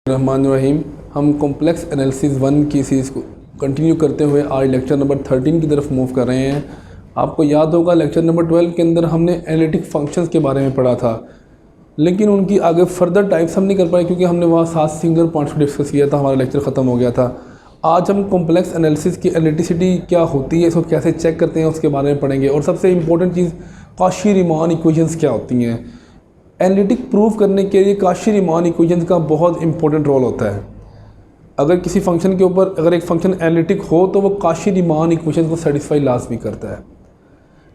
रहमानुर्रहीम। हम complex analysis 1 की series को कंटिन्यू करते हुए आज लेक्चर नंबर 13 की तरफ मूव कर रहे हैं। आपको याद होगा लेक्चर नंबर 12 के अंदर हमने एनालिटिक फंक्शंस के बारे में पढ़ा था, लेकिन उनकी आगे फर्दर टाइप्स हम नहीं कर पाए क्योंकि हमने वहाँ 7 सिंगल पॉइंट्स को डिस्कस किया था, हमारा लेक्चर ख़त्म हो गया था। आज हम कॉम्प्लेक्स एनालिसिस की एनालिटिसिटी क्या होती है, इसको कैसे चेक करते हैं, उसके बारे में पढ़ेंगे। और सबसे इंपॉर्टेंट चीज़ कॉची-रीमान इक्वेशंस क्या होती हैं। एनालिटिक प्रूव करने के लिए कॉची-रीमान इक्वेशंस का बहुत इंपॉर्टेंट रोल होता है। अगर किसी फंक्शन के ऊपर अगर एक फंक्शन एनालिटिक हो तो वो कॉची-रीमान इक्वेशंस को सेटिस्फाई लाजमी करता है,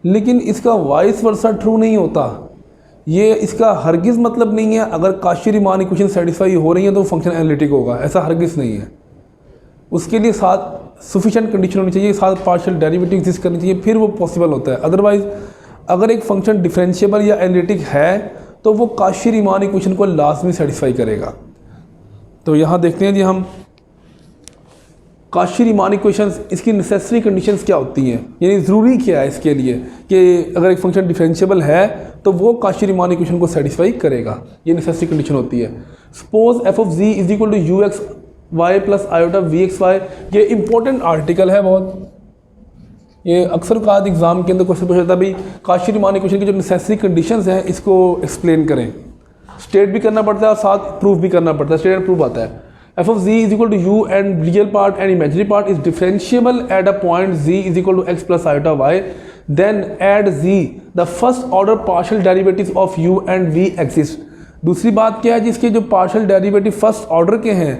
लेकिन इसका वाइस वर्सा ट्रू नहीं होता। ये इसका हरगिज़ मतलब नहीं है अगर कॉची-रीमान इक्वेशन सेटिस्फाई हो रही है तो फंक्शन एनालिटिक होगा, ऐसा हरगिज़ नहीं है। उसके लिए साथ सफिशिएंट कंडीशन होनी चाहिए, साथ पार्शियल डेरिवेटिव एग्जिस्ट करनी चाहिए, फिर वो पॉसिबल होता है। अदरवाइज़ अगर एक फंक्शन डिफरेंशिएबल या एनालिटिक है तो वो कॉची-रीमान इक्वेशन को लाजमी सेटिस्फाई करेगा। तो यहाँ देखते हैं जी हम कॉची-रीमान इक्वेशंस, इसकी नेसेसरी कंडीशंस क्या होती हैं, यानी ज़रूरी क्या है इसके लिए कि अगर एक फंक्शन डिफरेंशिएबल है तो वो कॉची-रीमान इक्वेशन को सेटिस्फाई करेगा। ये नेसेसरी कंडीशन होती है। Suppose f of ji is equal to u x Y plus iota v x y. ये इंपॉर्टेंट आर्टिकल है बहुत, ये अक्सर काद एग्जाम के अंदर क्वेश्चन पूछा जाता है भाई कॉची-रीमान इक्वेशन की जो नेसेसरी कंडीशंस हैं इसको एक्सप्लेन करें। स्टेट भी करना पड़ता है और साथ प्रूफ भी करना पड़ता है, स्टेट एंड प्रूफ आता है। F of ji is equal to u and real part and imaginary part is differentiable at a point z is equal to x plus iota y, then at z the first order partial derivative of u and v exist. दूसरी बात क्या है जिसके जो partial derivative first order के हैं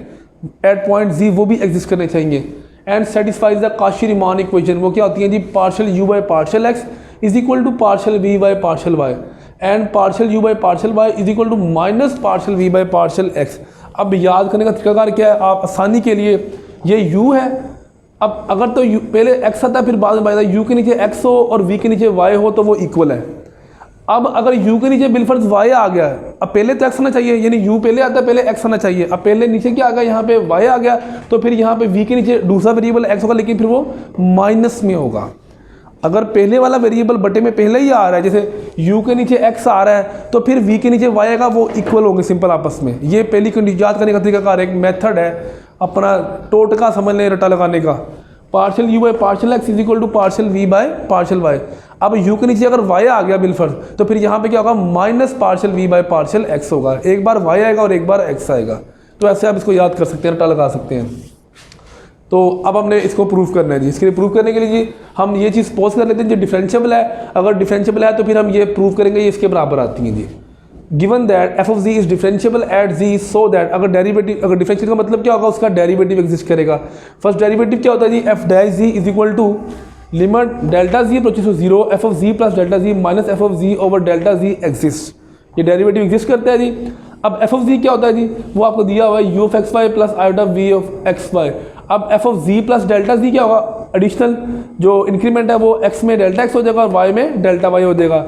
eight point जी वो भी एग्जिस्ट करने चाहिए। And satisfies the Cauchy Riemann equation, वो क्या होती है जी, partial you by partial X is equal to partial we by partial Y and partial you by partial Y is equal to minus partial we by partial X. अब याद करने का तरीकाकार क्या है, आप आसानी के लिए ये u है, अब अगर तो u पहले x आता है फिर बाद में आता है, u के नीचे x हो और v के नीचे y हो तो वो इक्वल है। अब अगर u के नीचे बिलफर्ज y आ गया है, अब पहले तो x आना चाहिए, यानी u पहले आता है पहले x आना चाहिए। अब पहले नीचे क्या आ गया, यहाँ पे y आ गया तो फिर यहाँ पे v के नीचे दूसरा वेरिएबल x होगा, लेकिन फिर वो माइनस में होगा। अगर पहले वाला वेरिएबल बटे में पहले ही आ रहा है, जैसे u के नीचे x आ रहा है तो फिर v के नीचे y आएगा, वो इक्वल होंगे सिंपल आपस में। ये पहली कंडीशन याद करने का तरीका एक मेथड है अपना टोटका समझ लें, रटा लगाने का। Partial u by partial x is equal to partial v by partial y। अब u के नीचे अगर y आ गया बिलफर्ज तो फिर यहाँ पे क्या होगा, minus partial v by partial x होगा। एक बार y आएगा और एक बार x आएगा। तो ऐसे आप इसको याद कर सकते हैं, रटा लगा सकते हैं। तो अब हमने इसको प्रूव करना है जी। इसके लिए प्रूव करने के लिए जी हम ये चीज़ सपोज कर लेते हैं जो डिफरेंशिएबल है। अगर डिफरेंशिएबल है तो फिर हम ये प्रूव करेंगे ये इसके बराबर आती हैं जी। Given that F of ji is differentiable at G so that, अगर डेरिवेटिव, अगर डिफरेंशियल का मतलब क्या होगा, उसका डेरिवेटिव एग्जिस्ट करेगा। फर्स्ट डेरिवेटिव क्या होता है जी, F dash G is equal to limit delta G approaches to zero F of ji plus delta G minus F of G over delta G exist. ये डेरिवेटिव एग्जिस्ट करता है जी। अब F of जी क्या होता है जी, वो आपको दिया हुआ है U of x Y plus iota V of x Y. अब F of ji plus delta G क्या होगा, एडिशनल जो इंक्रीमेंट है वो एक्स में डेल्टा एक्स हो जाएगा और वाई में डेल्टा वाई हो जाएगा।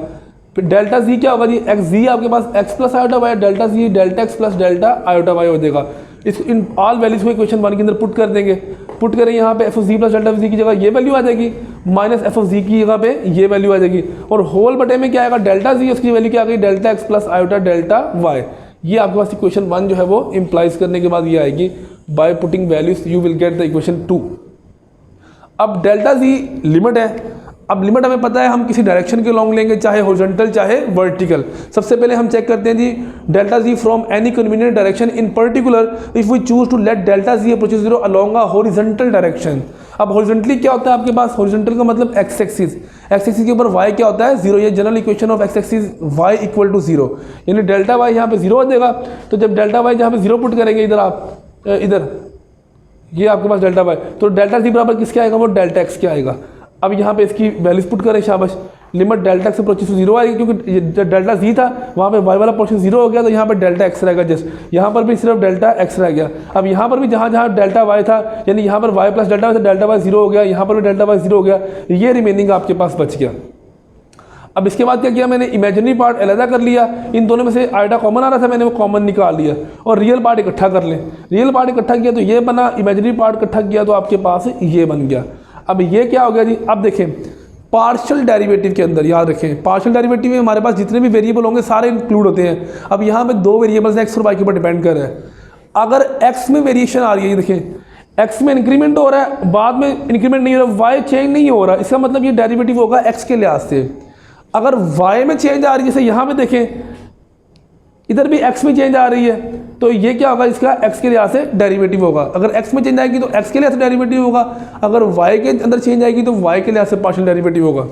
फिर डेल्टा जी क्या होगा जी, एक्स जी आपके पास X plus iota Y, delta G delta x plus delta iota Y हो जाएगा। इसको इन ऑल वैल्यूज को इक्वेशन 1 के अंदर पुट कर देंगे। पुट करें यहाँ पे f of ji plus delta z की जगह ये वैल्यू आ जाएगी, माइनस एफ ऑफ जी की जगह पे ये वैल्यू आ जाएगी, और होल बटे में क्या आएगा, डेल्टा जी उसकी वैल्यू क्या आ गई, delta x plus iota delta y. ये आपके पास इक्वेशन 1 जो है वो इम्प्लाइज करने के बाद ये आएगी। By putting values you will get the equation 2। अब डेल्टा जी लिमिट है। अब लिमिट हमें पता है, हम किसी डायरेक्शन के लॉन्ग लेंगे, चाहे हॉरिजॉन्टल चाहे वर्टिकल। सबसे पहले हम चेक करते हैं जी delta G from any convenient direction, in particular if we choose to let delta G approaches zero along a horizontal direction. अब हॉरिजॉन्टली क्या होता है आपके पास, हॉरिजॉन्टल का मतलब एक्स एक्सिस, एक्स एक्सिस के ऊपर वाई क्या होता है, जीरो। ये general equation of x axis y equal to zero, यानी डेल्टा वाई यहाँ पे जीरो हो जाएगा। तो जब डेल्टा वाई जहाँ पे जीरो पुट करेंगे इधर आप इधर ये आपके पास डेल्टा वाई, तो डेल्टा जी बराबर किसके आएगा, वो डेल्टा एक्स के आएगा। अब यहाँ पे इसकी वैल्यूज पुट करें, शाबाश, limit delta x approaches to zero आएगी, क्योंकि डेल्टा जी था वहाँ पे वाई वाला पोर्शन जीरो हो गया, तो यहाँ पे डेल्टा एक्स रहेगा जस्ट। यहाँ पर भी सिर्फ डेल्टा एक्स रह गया। अब यहाँ पर भी जहाँ जहाँ डेल्टा वाई था, यानी यहाँ पर वाई प्लस डेल्टा वाई था, डेल्टा वाई जीरो हो गया, यहाँ पर भी डेल्टा वाई जीरो हो गया, ये रिमेनिंग आपके पास बच गया। अब इसके बाद क्या किया मैंने, इमेजिनरी पार्ट अलग कर लिया, इन दोनों में से आयोटा कॉमन आ रहा था, मैंने वो कॉमन निकाल लिया, और रियल पार्ट इकट्ठा कर लें। रियल पार्ट इकट्ठा किया तो ये बना, इमेजिनरी पार्ट इकट्ठा किया तो आपके पास ये बन गया। अब ये क्या हो गया जी, अब देखें पार्शियल डेरिवेटिव के अंदर याद रखें, पार्शियल डेरिवेटिव में हमारे पास जितने भी वेरिएबल होंगे सारे इंक्लूड होते हैं। अब यहाँ पे दो वेरिएबल्स एक्स और वाई के ऊपर डिपेंड कर रहे हैं। अगर x में वेरिएशन आ रही है, देखें x में इंक्रीमेंट हो रहा है, बाद में इंक्रीमेंट नहीं हो रहा, y चेंज नहीं हो रहा, इसका मतलब ये डेरिवेटिव होगा x के लिहाज से। अगर y में चेंज आ रही है, जैसे यहाँ पे देखें इधर भी x में चेंज आ रही है, तो ये क्या होगा, इसका x के लिहाज से डेरिवेटिव होगा। अगर x में चेंज आएगी तो x के लिहाज से डेरिवेटिव होगा, अगर y के अंदर चेंज आएगी तो y के लिहाज से पार्शियल डेरिवेटिव होगा।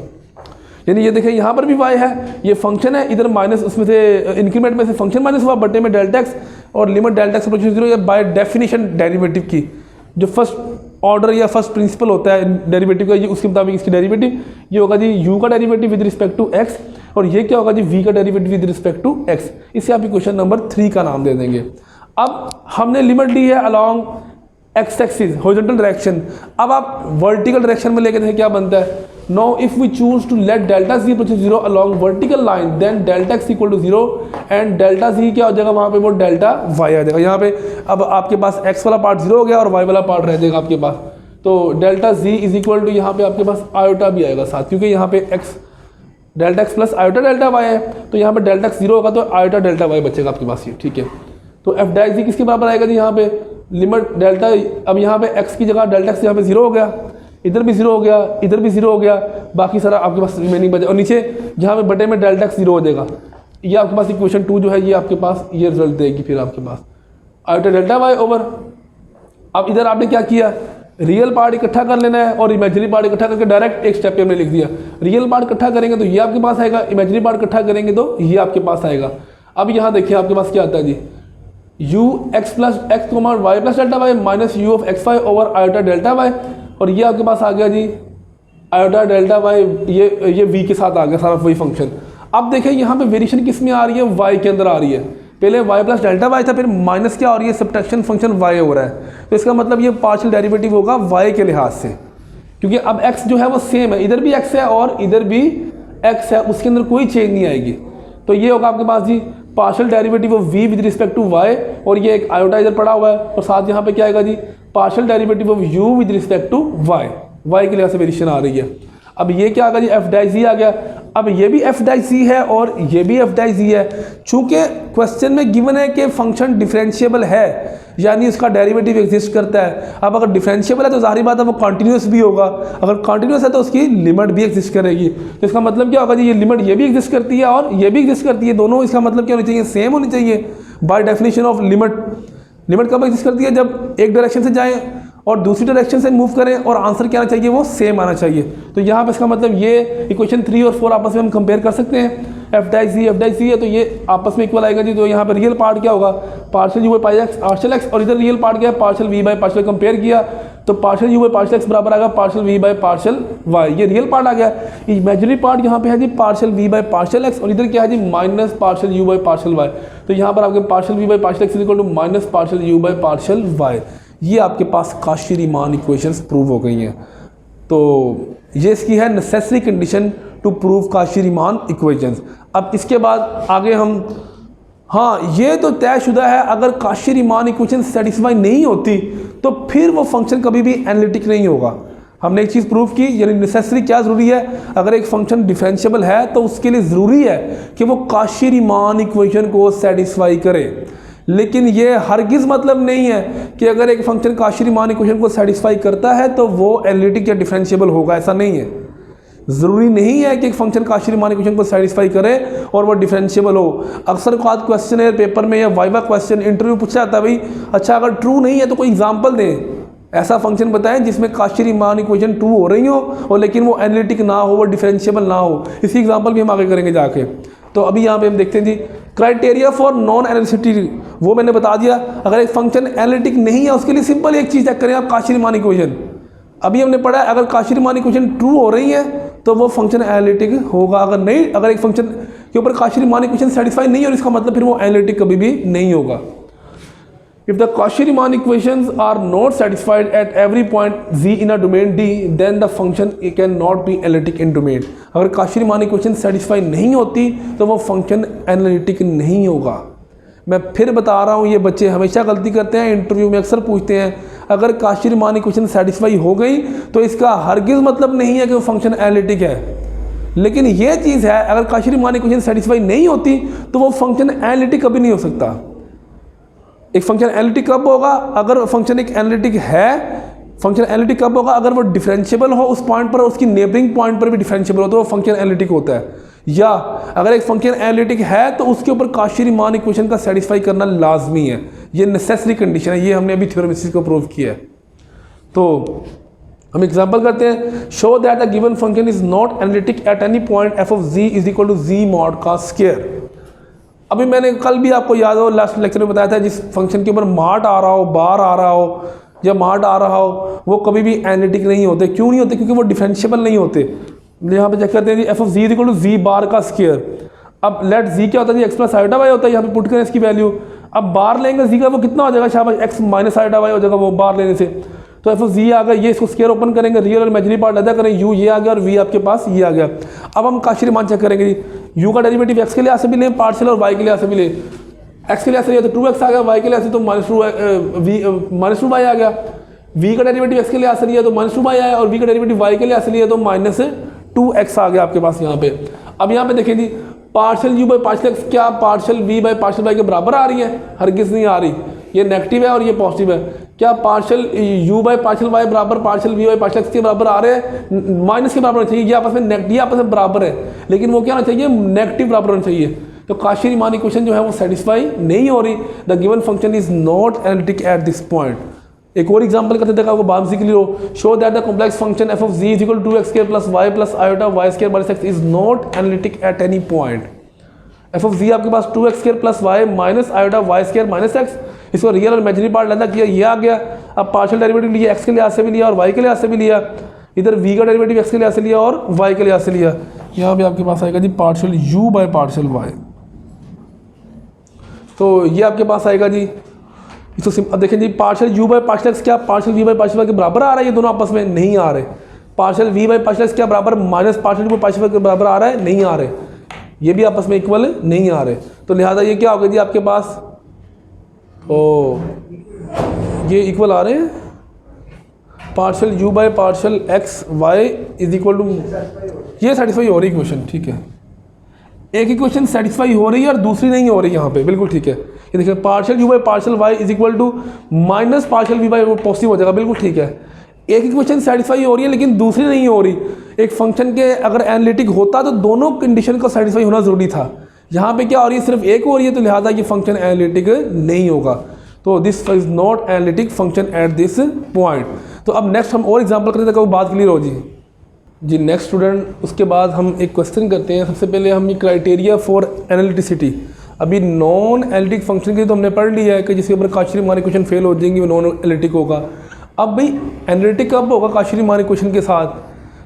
यानी ये देखें यहाँ पर भी y है, ये फंक्शन है, इधर माइनस उसमें से इंक्रीमेंट में से फंक्शन माइनस हुआ, बटे में डेल्टा x और लिमिट डेल्टा x अप्रोचिंग 0, या बाय डेफिनेशन डेरिवेटिव की जो फर्स्ट ऑर्डर या फर्स्ट प्रिंसिपल होता है डेरिवेटिव का, ये उसके मुताबिक इसकी डेरिवेटिव ये होगा जी u का derivative with respect to x, और ये क्या होगा जी v का derivative with respect to x। इसे आप क्वेश्चन नंबर 3 का नाम दे देंगे। अब हमने लिमिट ली है along x axis horizontal direction, अब आप वर्टिकल डायरेक्शन में लेके देखें क्या बनता है। Now if we choose to let delta z approach 0 along vertical line, then delta x equal to 0 and delta z क्या हो जाएगा, वहाँ पे वो delta y आ जाएगा। यहाँ पे अब आपके पास x वाला पार्ट 0 हो गया और y वाला पार्ट रह जाएगा आपके पास, तो delta z is equal to यहाँ पे आपके पास आयोटा भी आएगा साथ, क्योंकि यहाँ पे x delta x plus iota delta y है, तो यहाँ पे डेल्टा x 0 होगा तो आयोटा डेल्टा y बचेगा आपके पास ये, ठीक है। तो f डाई z किसके बराबर आएगा जी, यहाँ पे लिमिट डेल्टा, अब यहाँ पे x की जगह डेल्टा x यहाँ पे 0 हो गया, इधर भी 0 हो गया, इधर भी 0 हो गया, बाकी सारा आपके पास रिमेनिंग बचा, और नीचे जहाँ पे बटे में डेल्टा x 0 हो जाएगा। ये आपके पास इक्वेशन 2 जो है ये आपके पास ये रिजल्ट देगी फिर आपके पास आयोटा डेल्टा y ओवर। अब इधर आपने क्या किया, रियल पार्ट इकट्ठा कर लेना है और इमेजिनरी पार्ट इकट्ठा करके डायरेक्ट एक स्टेप पे हमने लिख दिया। रियल पार्ट इकट्ठा करेंगे तो ये आपके पास आएगा, इमेजिनरी पार्ट इकट्ठा करेंगे तो ये आपके पास आएगा। अब यहाँ देखिए आपके पास क्या आता है जी, u x plus x y plus delta y minus u of x y over iota delta y, और ये आपके पास आ गया जी आयोटा डेल्टा y, ये v के साथ आ गया सारा वही फंक्शन। अब देखें यहाँ पे वेरिएशन किस में आ रही है, y के अंदर आ रही है, पहले y प्लस डेल्टा y था, फिर माइनस क्या हो रही है, सब्ट्रैक्शन फंक्शन y हो रहा है, तो इसका मतलब ये पार्शियल डेरिवेटिव होगा y के लिहाज से, क्योंकि अब x जो है वो सेम है, इधर भी x है और इधर भी x है, उसके अंदर कोई चेंज नहीं आएगी। तो ये होगा आपके पास जी partial derivative of v with respect to y, और ये एक आयोटा इधर पड़ा हुआ है, और साथ यहाँ पे क्या आएगा जी partial derivative of u with respect to y के लिहाज से वेरिएशन आ रही है। अब ये क्या आ गया जी f डाई z आ गया, अब ये भी f डाई z है और ये भी f डाई z है। चूंकि क्वेश्चन में गिवन है कि फंक्शन डिफरेंशिएबल है, यानी इसका डेरिवेटिव एग्जिस्ट करता है। अब अगर डिफरेंशिएबल है तो जाहिर बात है वो कॉन्टिन्यूस भी होगा, अगर कॉन्टिन्यूस है तो उसकी लिमिट भी एग्जिस्ट करेगी। तो इसका मतलब क्या होगा जी, ये लिमिट ये भी एग्जिस्ट करती है और ये भी एग्जिस्ट करती है, दोनों इसका मतलब क्या होनी चाहिए, सेम होनी चाहिए। बाय डेफिनेशन ऑफ लिमिट कब एग्जिस्ट करती है, जब एक डायरेक्शन से जाएं और दूसरी डायरेक्शन से मूव करें और आंसर क्या आना चाहिए, वो सेम आना चाहिए। तो यहाँ पे इसका मतलब ये इक्वेशन 3 और 4 आपस में हम कंपेयर कर सकते हैं। एफ डाई सी है तो ये आपस में इक्वल आएगा जी। तो यहाँ पे रियल पार्ट क्या होगा, partial you by pi x partial x, और इधर रियल पार्ट क्या है, partial we by partial. Compare किया तो partial you by partial x बराबर आएगा partial we by partial y, ये रियल पार्ट आ गया। इमेजिनरी पार्ट यहाँ पे है जी partial we by partial x, और इधर क्या है जी minus partial you by partial y. तो यहाँ पर आपके partial we by partial x equal to minus partial you by partial y. ये आपके पास काशी-रीमान इक्वेशंस प्रूव हो गई हैं। तो ये इसकी है necessary condition to prove Cauchy Riemann equations. अब इसके बाद आगे हम, हाँ ये तो तयशुदा है, अगर काशी-रीमान इक्वेशन सेटिस्फाई नहीं होती तो फिर वो फंक्शन कभी भी एनालिटिक नहीं होगा। हमने एक चीज़ प्रूव की, यानी नेसेसरी क्या ज़रूरी है, अगर एक फंक्शन डिफरेंशिएबल है तो उसके लिए ज़रूरी है कि वो काशी-रीमान इक्वेशन को सेटिस्फाई करे। लेकिन ये हरगिज़ मतलब नहीं है कि अगर एक फंक्शन काशी-रीमान इक्वेशन को सेटिस्फाई करता है तो वो एनालिटिक या डिफरेंशिएबल होगा, ऐसा नहीं है। ज़रूरी नहीं है कि एक फंक्शन काशी-रीमान इक्वेशन को सेटिस्फाई करे और वो डिफरेंशिएबल हो। अक्सर क्वेश्चन है पेपर में या वाइवा क्वेश्चन इंटरव्यू पूछा जाता है, भाई अच्छा अगर ट्रू नहीं है तो कोई एग्जाम्पल दें, ऐसा फंक्शन बताएं जिसमें काशी-रीमान इक्वेशन ट्रू हो रही हो और लेकिन वो एनालिटिक ना हो, वो डिफरेंशिएबल ना हो। इसी एग्जाम्पल भी हम आगे करेंगे जाके। तो अभी यहाँ पे हम देखते हैं जी क्राइटेरिया फॉर नॉन एनालिसिटी, वो मैंने बता दिया। अगर एक फंक्शन एनालिटिक नहीं है उसके लिए सिंपल एक चीज़ चेक करें आप, काशी-रीमान इक्वेशन। अभी हमने पढ़ा है अगर काशी-रीमान इक्वेशन ट्रू हो रही है तो वो फंक्शन एनालिटिक होगा, अगर नहीं, अगर एक फंक्शन के ऊपर काशी-रीमान इक्वेशन सेटिस्फाई नहीं है और इसका मतलब फिर वो एनालिटिक कभी भी नहीं होगा। If the Cauchy-Riemann equations are not satisfied at every point z in a domain D, then the function cannot be analytic in domain. अगर Cauchy-Riemann equation satisfy नहीं होती तो वो फंक्शन एनालिटिक नहीं होगा। मैं फिर बता रहा हूँ, ये बच्चे हमेशा गलती करते हैं, इंटरव्यू में अक्सर पूछते हैं अगर Cauchy-Riemann equation सेटिस्फाई हो गई तो इसका हरगिज़ मतलब नहीं है कि वो फंक्शन एनालिटिक है। लेकिन ये चीज़ है, अगर Cauchy-Riemann equation सेटिस्फाई नहीं होती तो वो फंक्शन एनालिटिक कभी नहीं हो सकता। एक फंक्शन एनालिटिक कब होगा? अगर फंक्शन एक एनालिटिक है, फंक्शन एनालिटिक कब होगा? अगर वो डिफरेंशिएबल हो उस पॉइंट पर, उसकी नेबरिंग पॉइंट पर भी डिफरेंशिएबल हो तो वो फंक्शन एनालिटिक होता है। या अगर एक फंक्शन एनालिटिक है तो उसके ऊपर काशी-रीमान इक्वेशन का सेटिस्फाई करना लाजमी है, ये नेसेसरी कंडीशन है, ये हमने अभी थ्योरम इसी को प्रूव किया है। तो हम एग्जांपल करते हैं, show that the given function is not analytic at any point f of ji is equal to z mod का स्क्वायर। अभी मैंने कल भी आपको याद हो लास्ट लेक्चर में बताया था, जिस फंक्शन के ऊपर मार्ट आ रहा हो, बार आ रहा हो या मार्ट आ रहा हो, वो कभी भी एनालिटिक नहीं होते। क्यों नहीं होते? क्योंकि वो डिफरेंशिएबल नहीं होते। यहाँ पे चेक करते हैं जी, f of ji is equal to z bar का स्क्वायर। अब लेट जी क्या होता है जी, एक्स प्लस आयोटा वाई होता है, यहाँ पे पुट करें इसकी वैल्यू। अब बार लेंगे जी का, वो कितना हो जाएगा? शाबाश, एक्स माइनस आयोटा वाई हो जाएगा वो बार लेने से। तो एफ ऑफ जी आ गया, ये इसको स्क्वायर ओपन करेंगे, रियल और इमेजिनरी पार्ट अदा करें, यू ये आ गया और वी आपके पास ये आ गया। अब हम काशी-रीमान चेक करेंगे जी, यू का डेरिवेटिव एक्स के लिहाज से भी लें पार्शियल और वाई के लिहाज से भी लें। एक्स के लिहाज से तो 2x आ गया, वाई के लिहाज से तो माइनस टू वाई आ गया। वी का डेरिवेटिव एक्स के लिहाज से लिया तो माइनस टू वाई आया, और वी का डेरिवेटिव वाई के लिहाज से लिया तो माइनस 2x आ गया आपके पास यहाँ पे। अब यहाँ पे देखें जी, partial you by partial x क्या partial we by partial y के बराबर आ रही है? हरगिज़ नहीं आ रही। ये नेगेटिव है और ये पॉजिटिव है। क्या partial you by partial y बराबर partial we by partial x के बराबर आ रहे हैं? माइनस के बराबर होना चाहिए। ये आपस में नेगेटिव, आपस में बराबर है, लेकिन वो क्या होना चाहिए? नेगेटिव बराबर होना चाहिए। तो काशी-रीमान इक्वेशन जो है वो सेटिस्फाई नहीं हो रही। The given function is not analytic at this point. एक और एग्जांपल करते देखा, वो बात से क्लियर हो। Show that the complex function f of ji is equal to 2x square plus y plus iota y square minus x is not analytic at any point. F of z आपके पास 2x square plus y minus iota y square minus x, इसको real और imaginary part लेना किया, ये आ गया। अब partial derivative लिया, एक्स के लिहाज से भी लिया और वाई के लिहाज से भी लिया। इधर वी का डेरिवेटिव एक्स के लिहाज से लिया और वाई के लिहाज से लिया। यहाँ पे आपके पास आएगा जी partial u by partial y. तो ये आपके पास आएगा जी, इसको अब देखें जी, partial u by partial x क्या partial v by partial y के बराबर आ रहा है? ये दोनों आपस में नहीं आ रहे। Partial v by partial x क्या बराबर minus partial u by partial y के बराबर आ रहा है? नहीं आ रहे। ये भी आपस में इक्वल नहीं आ रहे। तो लिहाजा ये क्या होगा जी आपके पास? ओ ये इक्वल आ रहे हैं, partial u by partial x y is equal to, ये सेटिस्फाई हो रही इक्वेशन, ठीक है। एक इक्वेशन सेटिस्फाई हो रही है और दूसरी नहीं हो रही यहाँ पे, बिल्कुल ठीक है। ये देखिए, partial u by partial Y is equal to minus partial v by, वो पॉजिटिव हो जाएगा, बिल्कुल ठीक है। एक इक्वेशन सेटिस्फाई हो रही है लेकिन दूसरी नहीं हो रही। एक फंक्शन के अगर एनालिटिक होता तो दोनों कंडीशन का सेटिस्फाई होना जरूरी था। यहाँ पे क्या हो रही है? सिर्फ एक हो रही है, तो लिहाजा ये फंक्शन एनालिटिक नहीं होगा। तो this is not analytic function at this point. तो अब नेक्स्ट हम और एग्जांपल करते हैं, बात क्लियर हो जी। नेक्स्ट स्टूडेंट, उसके बाद हम एक क्वेश्चन करते हैं। सबसे पहले हम ये क्राइटेरिया फॉर एनालिटिसिटी, अभी नॉन एनालिटिक फंक्शन के लिए तो हमने पढ़ लिया है कि जिसके ऊपर काशी-रीमान इक्वेशन फेल हो जाएंगी वो नॉन एनालिटिक होगा। अब भाई एनालिटिक कब होगा काशी-रीमान इक्वेशन के साथ?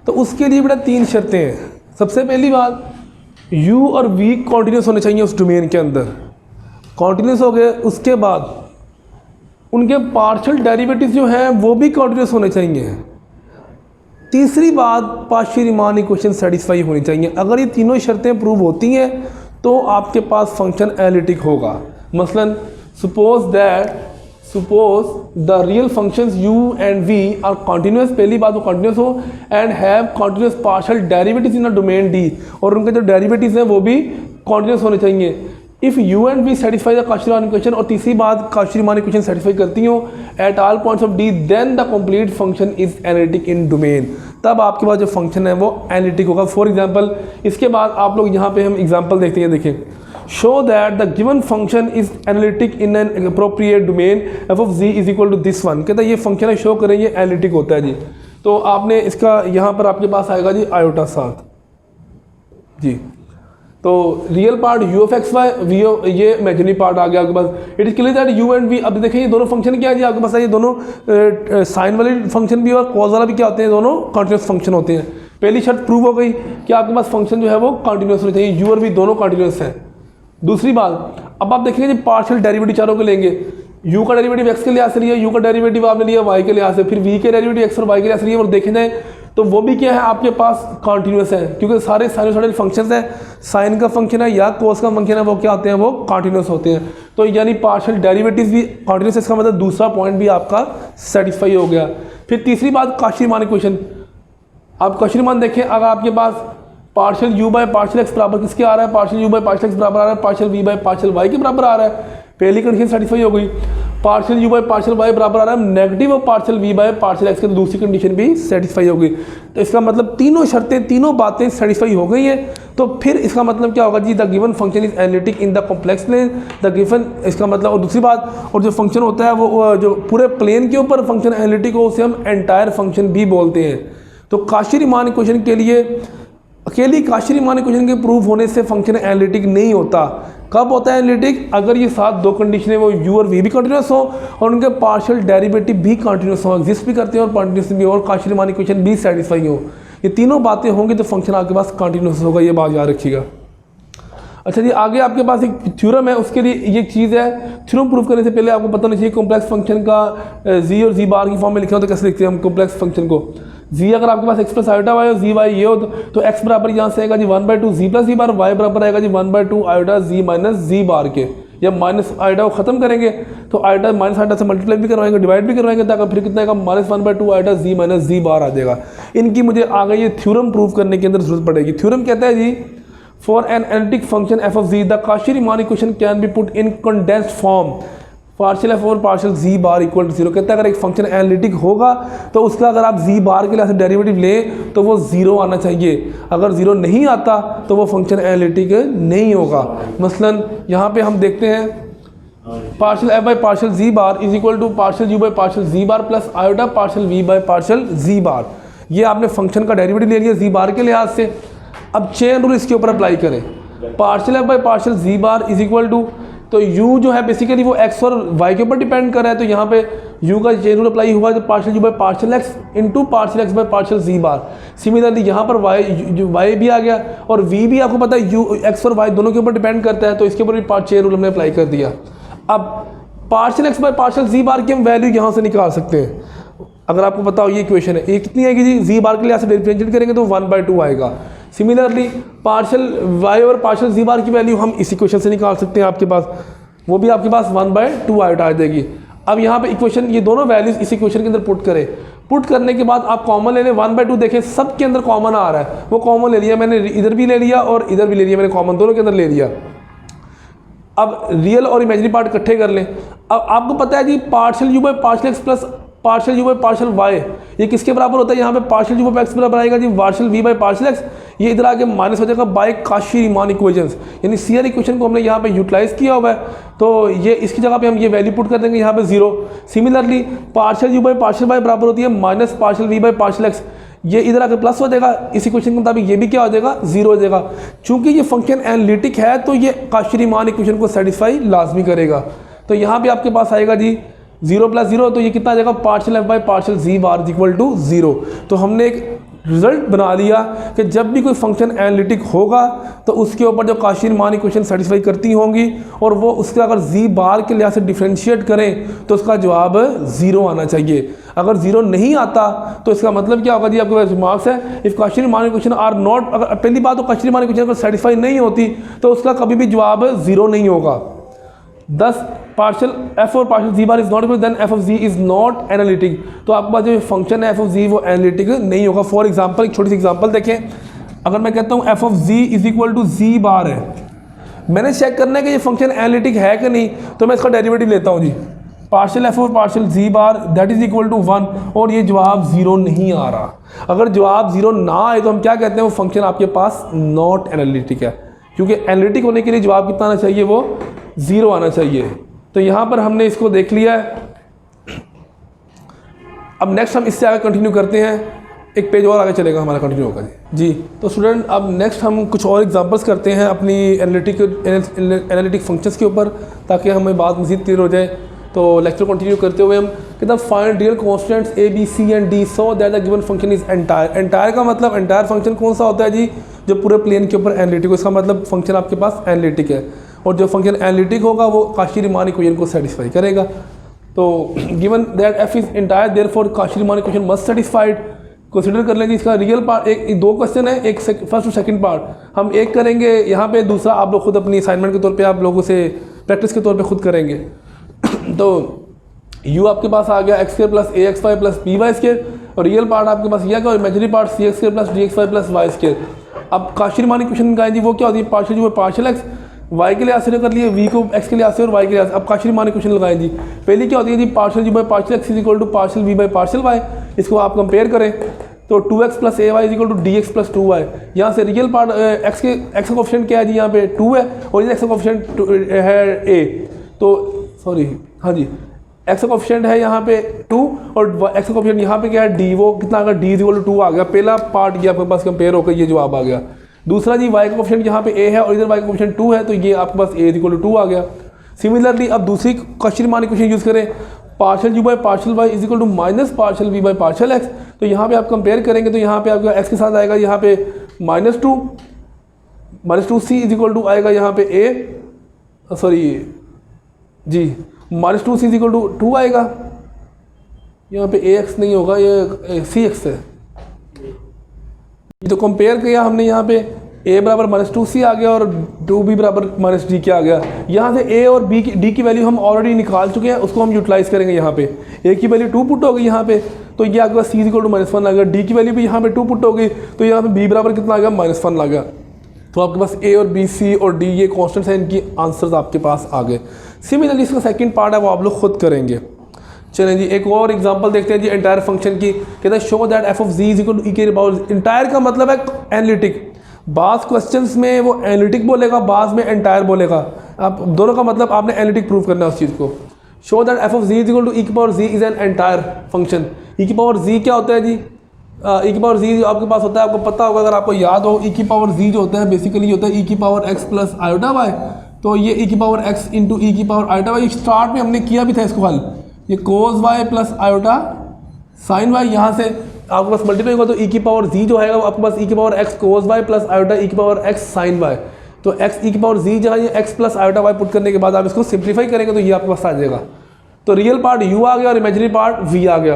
तो उसके लिए बेटा 3 शर्तें हैं। सबसे पहली बात, u और v कॉन्टीन्यूस होने चाहिए उस डोमेन के अंदर, कॉन्टीन्यूस हो गए। उसके बाद उनके पार्शियल डेरिवेटिव जो हैं वो भी कॉन्टीन्यूस होने चाहिए। तीसरी बात, काशी-रीमान इक्वेशन सेटिस्फाई होनी चाहिए। अगर ये तीनों शर्तें प्रूव होती हैं तो आपके पास फंक्शन एनालिटिक होगा। मसलन suppose the real functions u and v are continuous, पहली बात वो कॉन्टीन्यूस हो, and have continuous partial derivatives in a domain d, और उनके जो डेरिवेटिव्स हैं वो भी कॉन्टीन्यूस होने चाहिए। If u and v satisfy the Cauchy Riemann equation, और तीसरी बात काशी-रीमान इक्वेशन सेटिस्फाई करती हो at all points of d, then the complete function is analytic in domain. तब आपके पास जो फंक्शन है वो एनालिटिक होगा। फॉर एग्जांपल, इसके बाद आप लोग यहाँ पे हम एग्जांपल देखते हैं। देखिए, show that the given function is analytic in an appropriate domain f of ji is equal to this one. कहता है ये फंक्शन है, शो करें ये एनालिटिक होता है जी। तो आपने इसका यहाँ पर आपके पास आएगा जी आयोटा साथ जी। तो real part u of x y, v ये इमेजिनरी पार्ट आ गया आपके पास। It is clear that u and v, अब देखिए ये दोनों फंक्शन क्या है जी आपके पास है, ये दोनों साइन वाले फंक्शन भी और कॉज वाला भी क्या होते हैं, दोनों कॉन्टिन्यूस फंक्शन होते हैं। पहली शर्त प्रूव हो गई कि आपके पास फंक्शन जो है वो कॉन्टिन्यूस होना चाहिए, u और v दोनों कॉन्टिन्यूस हैं। दूसरी बात, अब आप देखेंगे जी पार्शियल डेरिवेटिव चारों के लेंगे। u का डेरिवेटिव x के लिहाज से लिया, u का डेरिवेटिव आपने लिया y के लिहाज से, फिर v के डेरिवेटिव x और y के लिहाज से लिया, और देखे जाए तो वो भी क्या है आपके पास कॉन्टिन्यूस है, क्योंकि सारे साइनसॉइडल फंक्शंस हैं, साइन का फंक्शन है या कोस का फंक्शन है, वो क्या होते हैं, वो कॉन्टिन्यूस होते हैं। तो यानी पार्शियल डेरिवेटिव्स भी कॉन्टिन्यूस, इसका मतलब दूसरा पॉइंट भी आपका सेटिस्फाई हो गया। फिर तीसरी बात, काशी-रीमान इक्वेशन। आप काशी-रीमान देखें, अगर आपके पास partial u by partial x बराबर किसके आ रहा है, partial u by partial x बराबर आ रहा है partial v by partial y के बराबर आ रहा है। पहली कंडीशन सेटिस्फाई हो गई, partial you by partial y बराबर आ रहा है negative of partial we by partial x की, तो दूसरी कंडीशन भी सेटिस्फाई हो गई। तो इसका मतलब तीनों शर्तें, तीनों बातें सेटिस्फाई हो गई हैं। तो फिर इसका मतलब क्या होगा जी, the given function is analytic in the complex plane, the given, इसका मतलब, और दूसरी बात, और जो फंक्शन होता है वो जो पूरे प्लेन के ऊपर फंक्शन एनालिटिक हो उसे हम एंटायर फंक्शन भी बोलते हैं। तो काशी-रीमान इक्वेशन के लिए अकेली काशी-रीमान इक्वेशन के प्रूव होने से फंक्शन एनालिटिक नहीं होता। कब होता है एनालिटिक? अगर ये साथ दो कंडीशन है, वो u और v भी कंटिन्यूस हो और उनके पार्शियल डेरिवेटिव भी कंटिन्यूस हो, एग्जिस्ट भी करते हैं और कंटिन्यूस भी, और काशी-रीमान इक्वेशन भी सेटिस्फाई हो। ये तीनों बातें होंगी तो फंक्शन आपके पास कंटिन्यूस होगा, ये बात याद रखिएगा। अच्छा जी, आगे आपके पास एक थ्योरम है, उसके लिए ये चीज़ है, थ्योरम प्रूव करने से पहले आपको पता नहीं चाहिए कॉम्प्लेक्स फंक्शन का जी और जी बार की फॉर्म में लिखा हो तो कैसे लिखते हैं हम कॉम्प्लेक्स फंक्शन को। जी अगर आपके पास एक्स प्लस आयोटा वाई और जी वाई ये हो तो एक्स बराबर यहाँ से आएगा जी 1/2 जी प्लस जी बार, वाई बराबर आएगा जी 1/2 आयोटा जी माइनस जी बार के। जब माइनस आयोटा को खत्म करेंगे तो आयोटा माइनस आयोटा से मल्टीप्लाई भी करवाएंगे, डिवाइड भी करवाएंगे, ताकि फिर कितना आएगा -1/2 आयोटा जी माइनस जी बार आ जाएगा। इनकी मुझे आगे ये थ्योरम प्रूव करने के अंदर जरूरत पड़ेगी। थ्योरम कहता है जी, for an analytic function f of z the Cauchy Riemann equation can be put in condensed form partial f और partial z bar equal to 0। कहता है अगर एक फंक्शन एनालिटिक होगा तो उसका अगर आप जी बार के लिए डेरिवेटिव लें तो वो 0 आना चाहिए। अगर 0 नहीं आता तो वो फंक्शन एनालिटिक नहीं होगा। मसलन यहाँ पे हम देखते हैं partial f by partial z bar is equal to partial you by partial z bar plus iota partial we by partial z bar. ये आपने फंक्शन का डेरिवेटिव ले लिया जी बार के लिहाज से। अब चेन रूल इसके ऊपर अप्लाई करें, partial f by partial z bar is equal to, तो u जो है बेसिकली वो x और y के ऊपर डिपेंड कर रहा है, तो यहाँ पे u का चेन रूल अप्लाई हुआ तो partial u by partial x into partial x by partial z bar. Similarly यहाँ पर y भी आ गया और v भी आपको पता है x और y दोनों के ऊपर डिपेंड करता है, तो इसके ऊपर भी चेन रूल हमने अप्लाई कर दिया। अब partial x by partial z बार की हम वैल्यू यहाँ से निकाल सकते हैं। अगर आपको पता हो ये इक्वेशन है, ये कितनी आएगी जी, जी बार के लिए ऐसे डिफरेंशिएट करेंगे तो 1/2 आएगा। सिमिलरली पार्शियल y और पार्शियल जी बार की वैल्यू हम इस इक्वेशन से निकाल सकते हैं, आपके पास वो भी आपके पास 1/2 आयोटा आ जाएगी। अब यहाँ पे इक्वेशन, ये दोनों वैल्यूज इस इक्वेशन के अंदर पुट करें। पुट करने के बाद आप कॉमन ले लें, 1/2 देखें सब के अंदर कॉमन आ रहा है, वो कॉमन ले लिया मैंने, इधर भी ले लिया और इधर भी ले लिया मैंने, कॉमन दोनों के अंदर ले लिया। अब रियल और इमेजिनरी पार्ट इकट्ठे कर लें। अब आपको पता है जी partial you by partial x plus partial you by partial y ये किसके बराबर होता है, यहाँ पे पार्शियल यू बाई एक्स बराबर आएगा जी partial we by partial x, ये इधर आके माइनस हो जाएगा बाय काशी-रीमान इक्वेशंस, यानी सीआर इक्वेशन को हमने यहाँ पे यूटिलाइज किया हुआ है, तो ये इसकी जगह पे हम ये वैल्यू पुट कर देंगे यहाँ पे 0। Similarly partial you by partial y बराबर होती है minus partial we by partial x, ये इधर आके प्लस हो जाएगा, इस इक्वेशन के मुताबिक ये भी क्या हो जाएगा, 0 हो जाएगा। चूंकि ये फंक्शन एनालिटिक है तो ये काशी-रीमान इक्वेशन को सेटिस्फाई लाजमी करेगा। तो यहाँ पे आपके पास आएगा जी 0 + 0, तो ये कितना आ जाएगा, partial f by partial z bar equal to 0। तो हमने एक रिजल्ट बना लिया कि जब भी कोई फंक्शन एनालिटिक होगा तो उसके ऊपर जो काशी-रीमान इक्वेशन सेटिस्फाई करती होंगी और वो उसके अगर जी बार के लिहाज से डिफ्रेंशिएट करें तो उसका जवाब 0 आना चाहिए। अगर 0 नहीं आता तो इसका मतलब क्या होगा जी, आपके पास मार्क्स है इफ काशी-रीमान इक्वेशन आर नॉट, अगर पहली बात तो काशी-रीमान इक्वेशन अगर सेटिस्फाई नहीं होती तो उसका कभी भी जवाब 0 नहीं होगा। 10 पार्शियल एफ और partial z bar is not equal, then f of ji is not analytic, तो आपके पास जो फंक्शन है एफ ऑफ जी वो एनालिटिक नहीं होगा। फॉर एग्जांपल एक छोटी सी एग्जांपल देखें, अगर मैं कहता हूँ f of ji is equal to z bar है, मैंने चेक करना है कि ये फंक्शन एनालिटिक है कि नहीं, तो मैं इसका डेरिवेटिव लेता हूँ जी पार्शियल एफ और partial z bar that is equal to 1 और ये जवाब 0 नहीं आ रहा। अगर जवाब 0 ना आए तो हम क्या कहते हैं, वो फंक्शन आपके पास नॉट एनालिटिक है, क्योंकि एनालिटिक होने के लिए जवाब कितना आना चाहिए, वो 0 आना चाहिए। तो यहाँ पर हमने इसको देख लिया है। अब नेक्स्ट हम इससे आगे कंटिन्यू करते हैं, एक पेज और आगे चलेगा हमारा, कंटिन्यू होगा जी। तो स्टूडेंट अब नेक्स्ट हम कुछ और एग्जांपल्स करते हैं अपनी एनालिटिक फंक्शंस के ऊपर, ताकि हमें बात मज़ीद क्लियर हो जाए। तो लेक्चर कंटिन्यू करते हुए हम कहते हैं find real constants a b c and d so that the given function is entire. Entire का मतलब एंटायर फंक्शन कौन सा होता है जी, जो पूरे प्लेन के ऊपर एनालिटिक हो, इसका मतलब फंक्शन आपके पास एनालिटिक है, और जो फंक्शन एनालिटिक होगा वो काशी-रीमान इक्वेशन को सेटिस्फाई करेगा। तो given that f is entire therefore Cauchy Riemann equation must satisfied. Consider कर लेंगे इसका रियल पार्ट, एक 2 क्वेश्चन है, एक फर्स्ट और सेकंड पार्ट हम एक करेंगे यहाँ पे, दूसरा आप लोग खुद अपनी असाइनमेंट के तौर पे आप लोगों से प्रैक्टिस के तौर पे खुद करेंगे। तो u आपके पास आ गया x² plus ax² plus by², और रियल पार्ट आपके पास यह क्या, और imaginary part cx² plus dx² plus y²। अब काशी-रीमान इक्वेशन का है जी वो क्या होती है, partial you by partial x y के लिए आंसर कर लिए, v को x के लिए आंसर और y के लिए आंसर। अब काशी रीमान इक्वेशन लगाएं जी। पहली क्या होती है जी, partial z by partial x is equal to partial v by partial y। इसको आप कंपेयर करें तो 2x plus ay is equal to dx plus 2y। यहाँ से रियल पार्ट x का कोफिशिएंट क्या है जी, यहाँ पे 2 है और ये x का कोफिशिएंट है a, तो सॉरी हाँ जी x का कोफिशिएंट है यहाँ पे 2 और x का कोफिशिएंट यहाँ पे क्या है d, वो कितना आ गया, d इज इक्वल टू 2 आ गया। पहला पार्ट ये आपके पास कंपेयर होकर ये जवाब आ गया। दूसरा जी y का कोफिशिएंट यहाँ पे a है और इधर y का कोफिशिएंट 2 है, तो ये आपके पास a इज इक्वल टू 2 आ गया। सिमिलरली अब दूसरी काशी रीमान इक्वेशन यूज़ करें, partial u by partial y is equal to minus partial v by partial x। तो यहाँ पे आप कंपेयर करेंगे तो यहाँ पे आपका x के साथ आएगा यहाँ पे -2 c इज इक्वल टू आएगा यहाँ पे a, सॉरी जी -2c इज इक्वल टू 2 आएगा। यहाँ पे ax नहीं होगा, ये cx है। तो कंपेयर किया हमने, यहाँ पे a बराबर -2c आ गया और 2b बराबर -d क्या आ गया। यहाँ से a और b की d की वैल्यू हम ऑलरेडी निकाल चुके हैं, उसको हम यूटिलाइज करेंगे। यहाँ पे a की वैल्यू 2 पुट होगी यहाँ पे, तो ये आपके पास c इक्वल टू -1 आ गया। d की वैल्यू भी यहाँ पे 2 पुट होगी, तो यहाँ पे b बराबर कितना आ गया, -1 आ गया। तो आपके पास a और b, c और d ये कॉन्स्टेंट्स हैं, इनकी आंसर्स आपके पास आ गए। सिमिलरली इसका सेकंड पार्ट है वो आप लोग खुद करेंगे। चलें जी एक और एग्जांपल देखते हैं जी एंटायर फंक्शन की। कहते हैं show that f of z is equal to e के पावर। एंटायर का मतलब है एनालिटिक। बास क्वेश्चंस में वो एनालिटिक बोलेगा, बास में एंटायर बोलेगा। आप दोनों का मतलब आपने एनालिटिक प्रूव करना है उस चीज़ को। Show that f of z is equal to e की power z is an entire function. e की पावर z क्या होता है जी, e की पावर z आपके पास होता है, आपको पता होगा, अगर आपको याद हो, e की पावर z जो होता है बेसिकली होता है e की power x plus iota y। तो ये e की पावर x इंटू e की पावर आयोटा y, स्टार्ट में हमने किया भी था इसको हल। ये कोस y plus iota sine y, यहाँ से आपके पास मल्टीप्लाई होगा तो e की पावर z जो है वो आपके पास e की पावर x कोस y प्लस आयोटा e की पावर x साइन y। तो x e की पावर z जहाँ ये x plus iota y put करने के बाद आप इसको सिंप्लीफाई करेंगे तो ये आपके पास आ जाएगा। तो रियल पार्ट u आ गया और इमेजिनरी पार्ट v आ गया।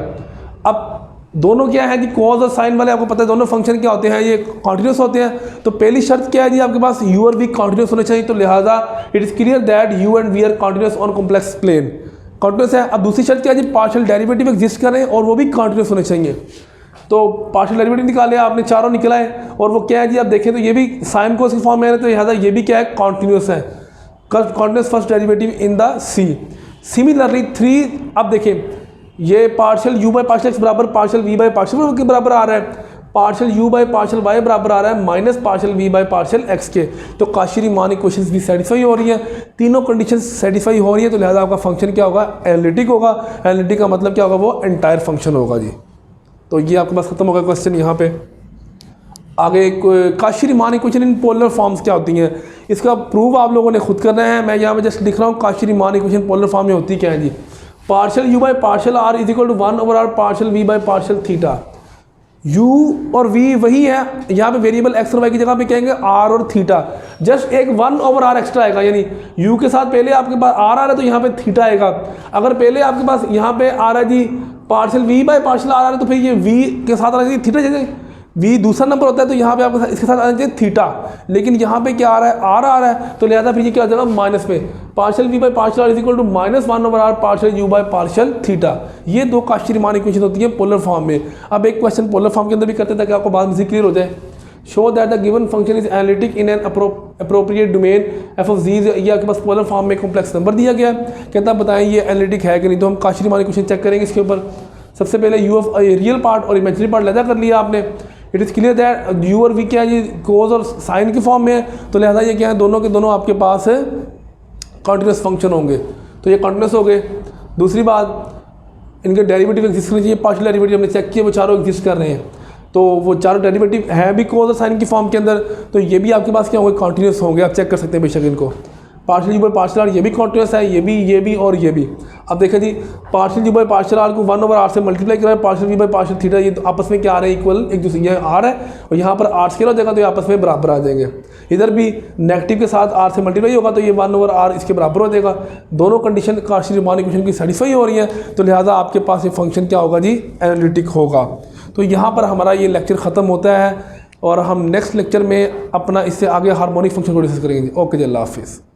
अब दोनों क्या है जी, कॉज और साइन वाले आपको पता है दोनों फंक्शन क्या होते हैं, ये कॉन्टिन्यूस होते हैं। तो पहली शर्त क्या है जी, आपके पास u और v कॉन्टिन्यूस होने चाहिए, तो लिहाजा it is clear that u and v are continuous on complex plane. Continuous है। अब दूसरी शर्त क्या है जी, पार्शियल डेरिवेटिव एग्जिस्ट करें और वो भी कॉन्टिन्यूस होने चाहिए। तो पार्शियल डेरिवेटिव निकाले आपने, चारों निकला है, और वो क्या है जी, आप देखें तो ये भी साइन कोस की फॉर्म में है, तो लिहाजा ये भी क्या है, कॉन्टिन्यूस है। Continuous first derivative in the C. Similarly 3, अब देखें ये partial u by partial x बराबर पार्शियल v बाई पार्शियल के बराबर आ रहा है, partial u by partial y बराबर आ रहा है minus partial v by partial x के। तो काशी रीमान इक्वेशंस भी सेटिस्फाई हो रही हैं, तीनों कंडीशंस सेटिस्फाई हो रही है, तो लिहाजा आपका फंक्शन क्या होगा, एनालिटिक होगा। एनालिटिक का मतलब क्या होगा, वो एंटायर फंक्शन होगा जी। तो ये आपके पास खत्म होगा क्वेश्चन। यहाँ पे आगे Kashi Riemann equation in polar forms क्या होती हैं, इसका प्रूव आप लोगों ने खुद करना है। मैं यहाँ पे जस्ट लिख रहा हूँ Cauchy Riemann equation polar form में होती क्या है जी। Partial u by partial r is equal to 1 over r partial v by partial theta. u और v वही है, यहाँ पे वेरिएबल x और y की जगह पे कहेंगे r और थीटा। जस्ट एक 1 ओवर r एक्स्ट्रा आएगा, यानी u के साथ पहले आपके पास r आ रहा है तो यहाँ पे थीटा आएगा। अगर पहले आपके पास यहाँ पे आ रहा है जी partial v by partial r आ रहा है, तो फिर ये v के साथ आ रहा है थीटा, जैसे v दूसरा नंबर होता है तो यहाँ पे आपके इसके साथ आना चाहिए थीटा, लेकिन यहाँ पे क्या आ रहा है, r आ रहा है, तो लिहाजा फिर ये क्या आ जाएगा माइनस पे। Partial v by partial r is equal to -1 over r partial u by partial theta. ये दो काशी रीमान इक्वेशन होती है पोलर फॉर्म में। अब एक क्वेश्चन पोलर फॉर्म के अंदर भी करते हैं ताकि आपको बात में क्लियर हो जाए। Show that the given function is analytic in an appropriate domain f of z। ये आपके पास पोलर फॉर्म में कॉम्प्लेक्स नंबर दिया गया है, कहता बताएं ये एनालिटिक है कि नहीं। तो हम काशी रीमान इक्वेशन चेक करेंगे इसके ऊपर। सबसे पहले u ऑफ रियल पार्ट और इमेजिनरी पार्ट लैदा कर लिया आपने। It is clear that u और v क्या है जी, कोज और साइन की फॉर्म में है, तो लिहाजा ये क्या है, दोनों के दोनों आपके पास कॉन्टिन्यूस फंक्शन होंगे, तो ये कॉन्टिन्यूस हो गए। दूसरी बात, इनके डेरिवेटिव एग्जिस्ट करने चाहिए। पार्शियल डेरिवेटिव हमने चेक किए, वो चारों एग्जिस्ट कर रहे हैं, तो वो चारों डेरिवेटिव हैं भी कोज और साइन की फॉर्म के अंदर, तो ये भी आपके पास क्या होंगे, कॉन्टिन्यूस होंगे। आप चेक कर सकते हैं बेशक इनको। Partial u by partial r ये भी कॉन्टिन्यूस है, ये भी और ये भी। अब देखें जी, partial u by partial r को 1 ओवर r से मल्टीप्लाई करा है, partial v by partial theta, ये तो आपस में क्या आ रहा है, इक्वल एक दूसरे, ये r है और यहाँ पर r स्केयर हो जाएगा, तो ये आपस में बराबर आ जाएंगे। इधर भी नेगेटिव के साथ r से मल्टीप्लाई होगा, तो ये 1 ओवर r इसके बराबर हो जाएगा। दोनों कंडीशन काशी रीमान इक्वेशन की सेटिस्फाई हो रही है, तो लिहाजा आपके पास ये फंक्शन क्या होगा जी, एनालिटिक होगा। तो यहाँ पर हमारा ये लेक्चर ख़त्म होता है और हम नेक्स्ट लेक्चर में अपना इससे आगे हार्मोनिक फंक्शन को डिस्कस करेंगे। ओके जी, अल्लाह हाफिज़।